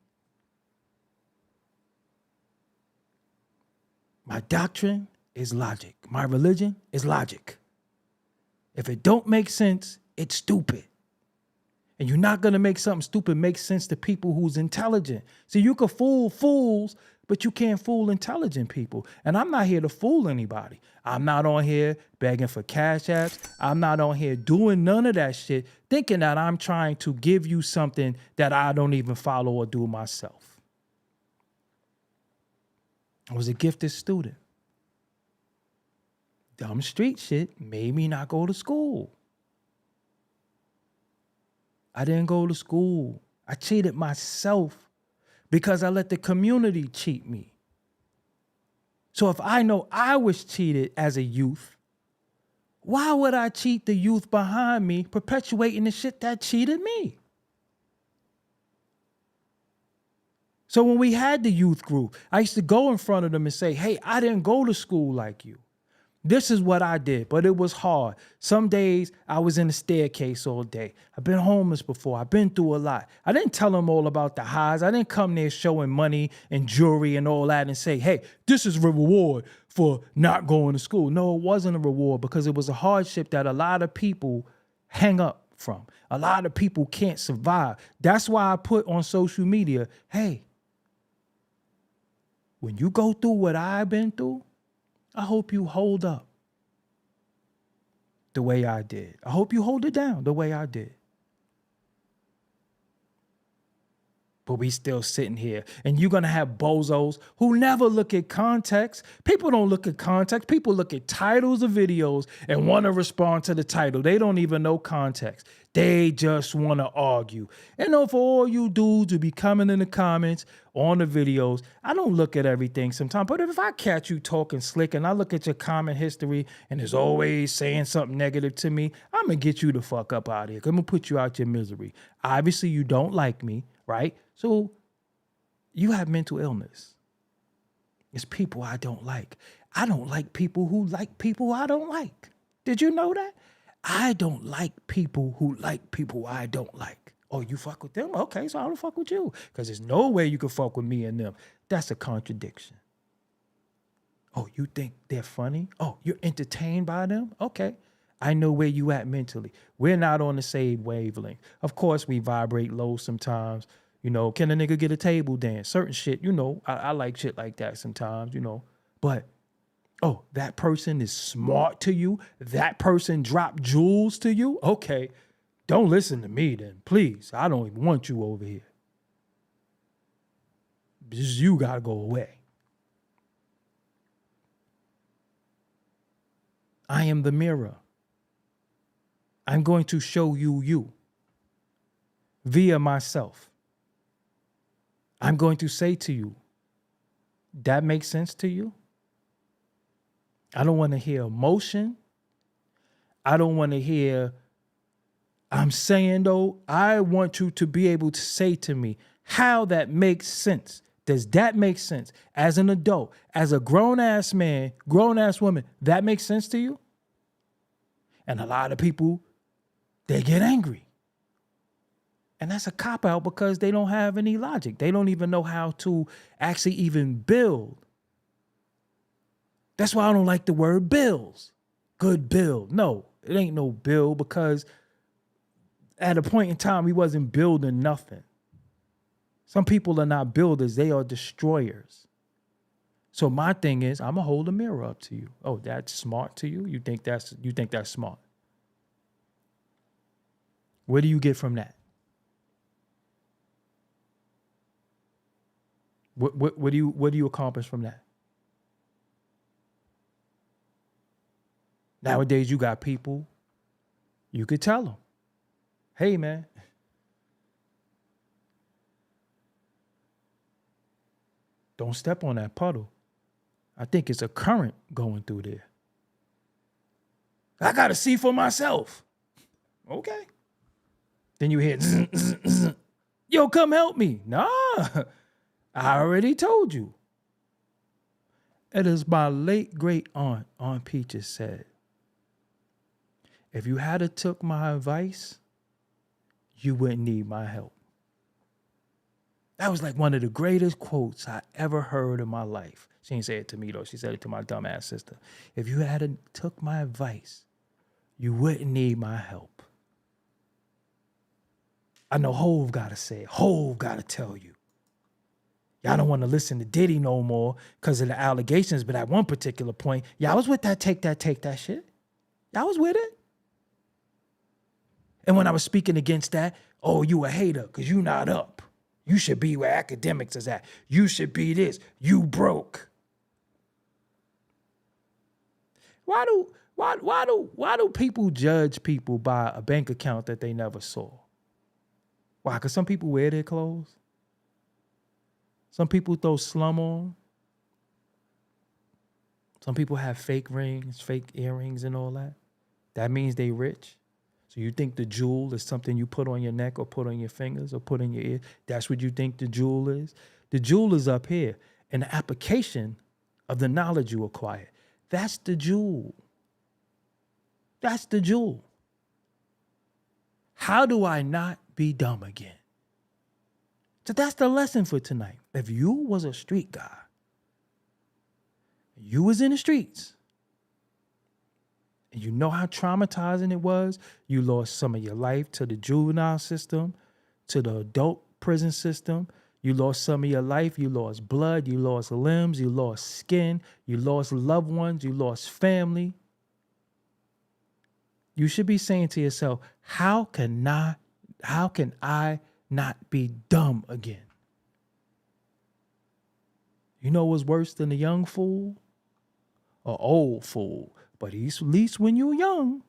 My doctrine is logic. My religion is logic. If it don't make sense, it's stupid. And you're not going to make something stupid make sense to people who's intelligent. See, you can fool fools, but you can't fool intelligent people. And I'm not here to fool anybody. I'm not on here begging for cash apps. I'm not on here doing none of that shit, thinking that I'm trying to give you something that I don't even follow or do myself. I was a gifted student. Dumb street shit made me not go to school. I didn't go to school. I cheated myself because I let the community cheat me. So if I know I was cheated as a youth, why would I cheat the youth behind me, perpetuating the shit that cheated me? So when we had the youth group, I used to go in front of them and say, hey, I didn't go to school like you. This is what I did, but it was hard. Some days I was in the staircase all day. I've been homeless before. I've been through a lot. I didn't tell them all about the highs. I didn't come there showing money and jewelry and all that and say, hey, this is a reward for not going to school. No, it wasn't a reward because it was a hardship that a lot of people hang up from. A lot of people can't survive. That's why I put on social media, hey, when you go through what I've been through, I hope you hold up the way I did. I hope you hold it down the way I did. But we still sitting here, and you're going to have bozos who never look at context. People don't look at context. People look at titles of videos and want to respond to the title. They don't even know context. They just want to argue. And for all you dudes who be coming in the comments on the videos, I don't look at everything sometimes. But if I catch you talking slick and I look at your comment history and there's always saying something negative to me, I'm going to get you the fuck up out of here. I'm going to put you out your misery. Obviously, you don't like me, right? So you have mental illness. It's people I don't like. I don't like people who like people I don't like. Did you know that? I don't like people who like people I don't like. Oh, you fuck with them? Okay, so I don't fuck with you. Because there's no way you can fuck with me and them. That's a contradiction. Oh, you think they're funny? Oh, you're entertained by them? Okay. I know where you at mentally. We're not on the same wavelength. Of course, we vibrate low sometimes. You know, can a nigga get a table dance? Certain shit, you know, I like shit like that sometimes, you know. But, oh, that person is smart to you? That person dropped jewels to you? Okay, don't listen to me then, please. I don't even want you over here. Just you gotta go away. I am the mirror. I'm going to show you you via myself. I'm going to say to you, that makes sense to you? I don't want to hear emotion. I don't want to hear, I'm saying though, I want you to be able to say to me how that makes sense. Does that make sense? As an adult, as a grown-ass man, grown-ass woman, that makes sense to you? And a lot of people, they get angry. And that's a cop-out because they don't have any logic. They don't even know how to actually even build That's why I don't like the word bills. Good bill. No, it ain't no bill because at a point in time, we wasn't building nothing. Some people are not builders. They are destroyers. So my thing is, I'm going to hold a mirror up to you. Oh, that's smart to you? You think that's smart? What do you get from that? What do you accomplish from that? Nowadays, you got people, you could tell them, hey, man, don't step on that puddle. I think it's a current going through there. I got to see for myself. Okay. Then you hear, zzz, zzz, zzz. Yo, come help me. Nah, I already told you. It is my late great aunt Peaches said, if you had took my advice, you wouldn't need my help. That was like one of the greatest quotes I ever heard in my life. She didn't say it to me, though. She said it to my dumbass sister. If you had took my advice, you wouldn't need my help. I know Hove got to say it. Hove got to tell you. Y'all don't want to listen to Diddy no more because of the allegations, but at one particular point, y'all was with that take that shit. Y'all was with it. And when I was speaking against that, oh, you a hater because you not up. You should be where academics is at. You should be this. You broke. Why do people judge people by a bank account that they never saw? Why? Because some people wear their clothes. Some people throw slum on. Some people have fake rings, fake earrings and all that. That means they rich. So you think the jewel is something you put on your neck or put on your fingers or put in your ear? That's what you think the jewel is? The jewel is up here in the application of the knowledge you acquire. That's the jewel. That's the jewel. How do I not be dumb again? So that's the lesson for tonight. If you was a street guy, you was in the streets, and you know how traumatizing it was. You lost some of your life to the juvenile system, to the adult prison system. You lost some of your life. You lost blood. You lost limbs. You lost skin. You lost loved ones. You lost family. You should be saying to yourself, how can I not be dumb again? You know what's worse than a young fool? An old fool. But at least when you're young,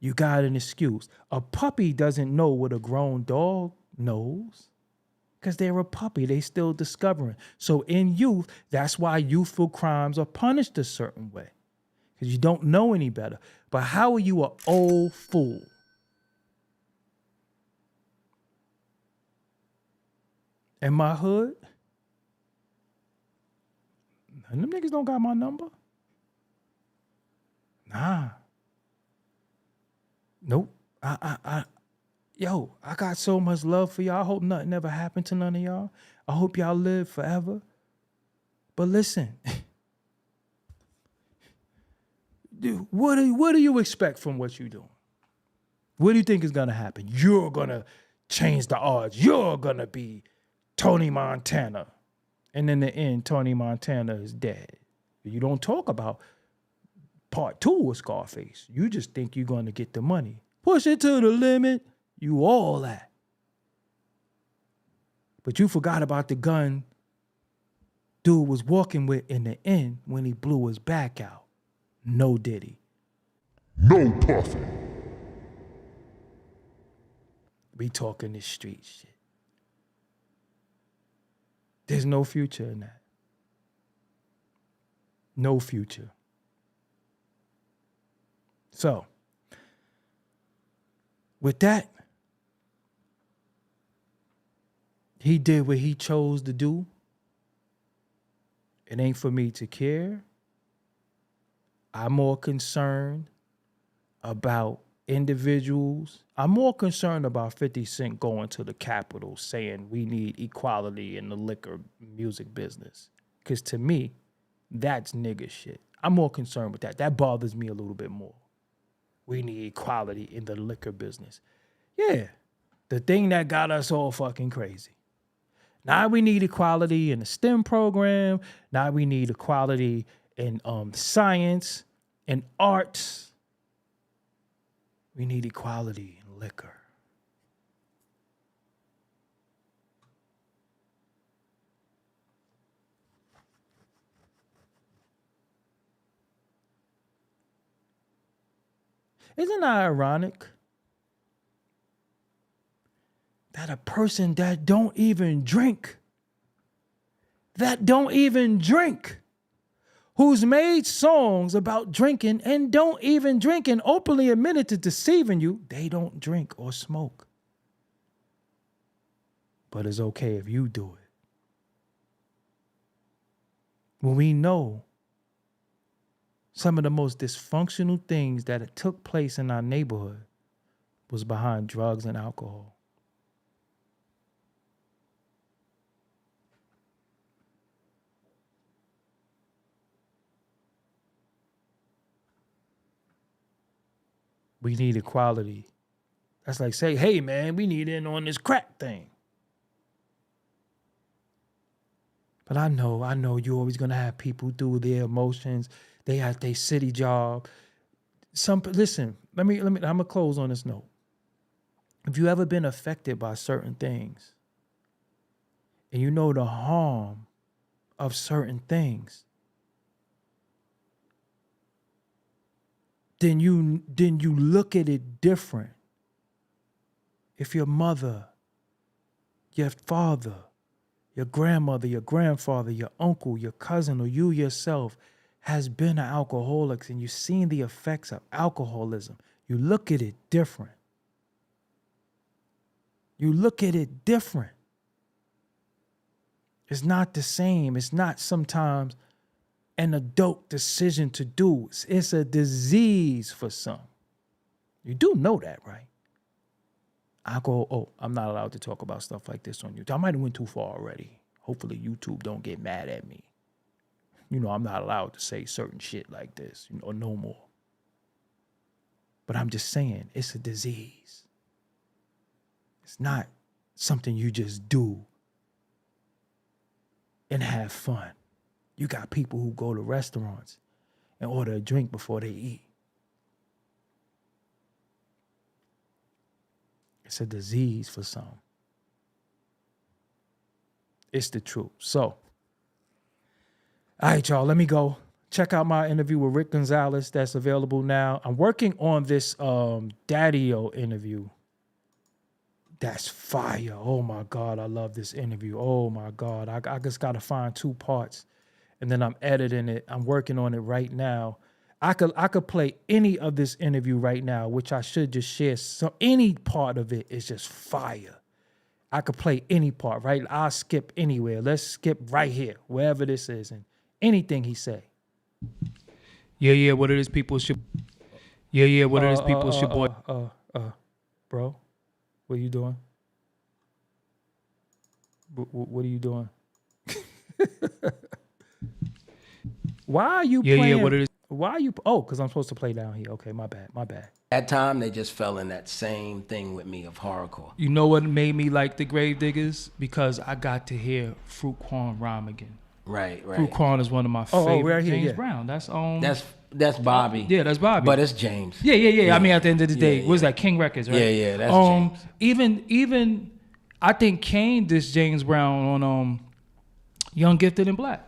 you got an excuse. A puppy doesn't know what a grown dog knows because they're a puppy. They still discovering. So in youth, that's why youthful crimes are punished a certain way because you don't know any better. But how are you an old fool? In my hood, them niggas don't got my number. Nah. Nope. I got so much love for y'all. I hope nothing ever happened to none of y'all. I hope y'all live forever. But listen, dude, what do you expect from what you're doing? What do you think is gonna happen? You're gonna change the odds. You're gonna be Tony Montana. And in the end, Tony Montana is dead. You don't talk about part 2 of Scarface. You just think you're going to get the money. Push it to the limit. You all that. But you forgot about the gun dude was walking with in the end when he blew his back out. No Diddy. No puffin'. We talking this street shit. There's no future in that. No future. So, with that, he did what he chose to do. It ain't for me to care. I'm more concerned about individuals. I'm more concerned about 50 Cent going to the Capitol saying we need equality in the liquor music business. Because to me, that's nigga shit. I'm more concerned with that. That bothers me a little bit more. We need equality in the liquor business. Yeah, the thing that got us all fucking crazy. Now we need equality in the STEM program. Now we need equality in science and arts. We need equality in liquor. Isn't that ironic? That a person that don't even drink, who's made songs about drinking and don't even drink and openly admitted to deceiving you, they don't drink or smoke. But it's okay if you do it. When we know some of the most dysfunctional things that took place in our neighborhood was behind drugs and alcohol. We need equality. That's like say, hey man, we need in on this crack thing. But I know you're always gonna have people do their emotions. They have their city job. Listen, I'm gonna close on this note. If you ever been affected by certain things, and you know the harm of certain things, then you look at it different. If your mother, your father, your grandmother, your grandfather, your uncle, your cousin, or you yourself has been an alcoholic and you've seen the effects of alcoholism, you look at it different. You look at it different. It's not the same. It's not sometimes an adult decision to do. It's a disease for some. You do know that, right? I'm not allowed to talk about stuff like this on YouTube. I might have went too far already. Hopefully YouTube don't get mad at me. I'm not allowed to say certain shit like this, no more. But I'm just saying, it's a disease. It's not something you just do and have fun. You got people who go to restaurants and order a drink before they eat. It's a disease for some. It's the truth. So, all right, y'all, let me go. Check out my interview with Rick Gonzalez that's available now. I'm working on this Daddy-O interview. That's fire. Oh, my God, I love this interview. Oh, my God. I just got to find 2 parts, and then I'm editing it. I'm working on it right now. I could play any of this interview right now, which I should just share. So any part of it is just fire. I could play any part, right? I'll skip anywhere. Let's skip right here, wherever this is, and anything he say. Yeah, what it is, people? It's your boy. Bro, what are you doing? What are you doing? Why are you playing? What it is? Why are you? Oh, because I'm supposed to play down here. Okay, my bad. That time, they just fell in that same thing with me of horrorcore. You know what made me like the Gravediggers? Because I got to hear Fruit Quan rhyme again. Right. Fruit Quan is one of my favorite. Right here, James Brown. That's Bobby. Yeah, that's Bobby. But it's James. Yeah. I mean, at the end of the day, what is that? King Records, right? Yeah, that's James. Even I think Kane dissed James Brown on Young, Gifted, and Black.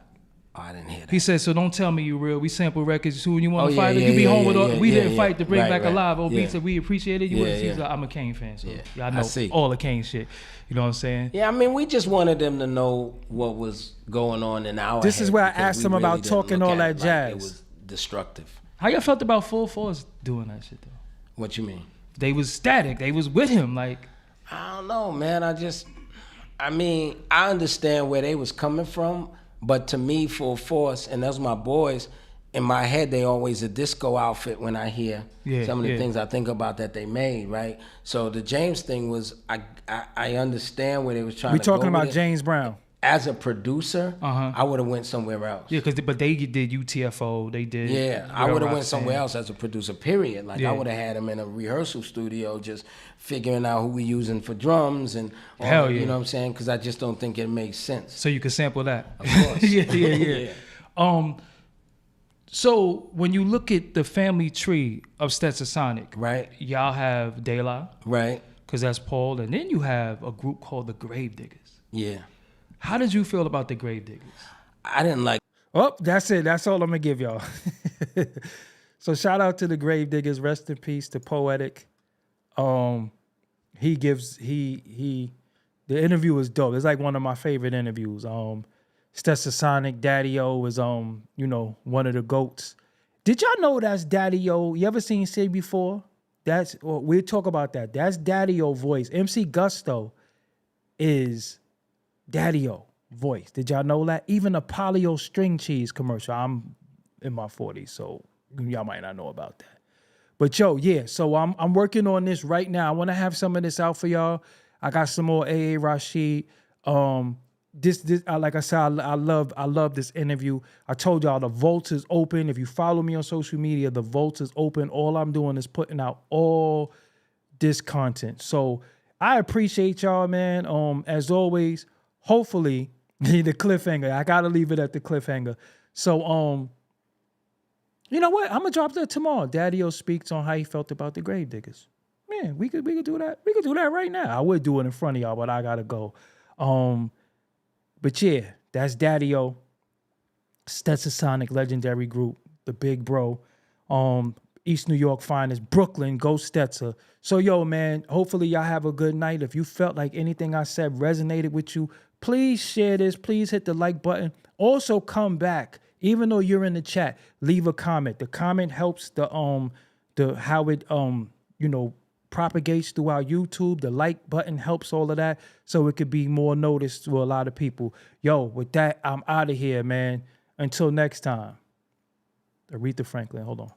Oh, I didn't hear that. He said, "So don't tell me you real. We sample records. Who you want to fight? You be home with us. We didn't fight to bring back alive. OB said we appreciate it. You would have seen. I'm a Kane fan, so y'all know all the Kane shit. You know what I'm saying? Yeah, I mean, we just wanted them to know what was going on in our. This is where I asked them about talking all that jazz. It was destructive. How y'all felt about Full Force doing that shit though? What you mean? They was static. They was with him. Like, I don't know, man. I understand where they was coming from. But to me, Full Force, and those my boys, in my head, they always a disco outfit when I hear some of the things I think about that they made, right? So the James thing was, I understand where they was trying to go. We talking about James Brown. as a producer, I would have went somewhere else. Yeah, but they did UTFO. They did. Yeah, I would have went somewhere else as a producer, period. Like, Yeah. I would have had him in a rehearsal studio just figuring out who we using for drums and all, Hell yeah. you know what I'm saying? Because I just don't think it makes sense. So you can sample that. Of course. yeah. So when you look at the family tree of Stetsasonic, Right. y'all have De La, Right? because that's Paul, and then you have a group called the Grave Diggers. Yeah. How did you feel about the Grave Diggers? I didn't like. Oh, that's it. That's all I'm gonna give y'all. So shout out to the Grave Diggers. Rest in peace to Poetic. The interview was dope. It's like one of my favorite interviews. Stetsasonic, Daddy-O was one of the GOATs. Did y'all know that's Daddy-O? You ever seen Say Before? We'll talk about that. That's Daddy-O voice. MC Gusto is Daddy-O voice. Did y'all know that? Even a Polio string cheese commercial. I'm in my 40s, so y'all might not know about that. But yeah, so I'm working on this right now. I want to have some of this out for y'all. I got some more AA Rashid. This like I said, I love this interview. I told y'all the vault is open. If you follow me on social media, the vault is open. All I'm doing is putting out all this content. So I appreciate y'all, man. As always, hopefully the cliffhanger. I gotta leave it at the cliffhanger. So you know what? I'm gonna drop that tomorrow. Daddy-O speaks on how he felt about the Grave Diggers. Man, we could do that. We could do that right now. I would do it in front of y'all, but I gotta go. But yeah, that's Daddy-O, Stetsasonic, legendary group, the big bro. East New York finest, Brooklyn, go Stetsa. So yo, man, hopefully y'all have a good night. If you felt like anything I said resonated with you, please share this. Please hit the like button. Also come back. Even though you're in the chat, leave a comment. The comment helps how it propagates throughout YouTube. The like button helps all of that, so it could be more noticed to a lot of people. Yo, with that, I'm out of here, man. Until next time. Aretha Franklin, hold on.